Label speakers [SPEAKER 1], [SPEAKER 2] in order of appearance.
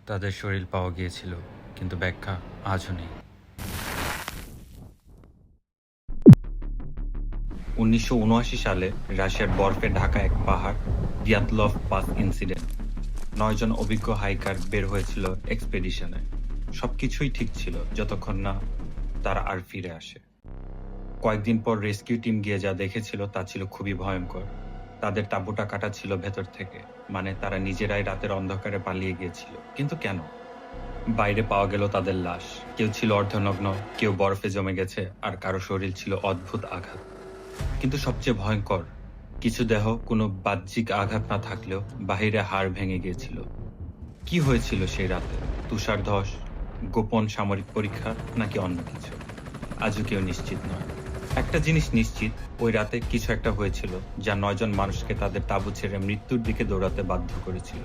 [SPEAKER 1] তাদের শরীর পাওয়া গিয়েছিল, কিন্তু ব্যাখ্যা আজও নেই। 1979 সালে রাশিয়ার বরফে ঢাকা এক পাহাড়, দিয়াতলভ পাস ইনসিডেন্ট। 9 জন অভিজ্ঞ হাইকার বের হয়েছিল এক্সপেডিশনে। সবকিছুই ঠিক ছিল যতক্ষণ না তারা আর ফিরে আসে। কয়েকদিন পর রেস্কিউ টিম গিয়ে যা দেখেছিল তা ছিল খুবই ভয়ঙ্কর। তাদের তাঁবুটা কাটা ছিল ভেতর থেকে, মানে তারা নিজেরাই রাতের অন্ধকারে পালিয়ে গিয়েছিল। কিন্তু কেন? বাইরে পাওয়া গেল তাদের লাশ। কেউ ছিল অর্ধনগ্ন, কেউ বরফে জমে গেছে, আর কারো শরীর ছিল অদ্ভুত আঘাত। কিন্তু সবচেয়ে ভয়ঙ্কর, কিছু দেহ কোনো বাহ্যিক আঘাত না থাকলেও বাহিরে হাড় ভেঙে গিয়েছিল। কি হয়েছিল সেই রাতে? তুষারধস, গোপন সামরিক পরীক্ষা, নাকি অন্য কিছু? আজও কেউ নিশ্চিত নয়। একটা জিনিস নিশ্চিত, ওই রাতে কিছু একটা হয়েছিল যা 9 জন মানুষকে তাদের তাঁবু ছেড়ে মৃত্যুর দিকে দৌড়াতে বাধ্য করেছিল।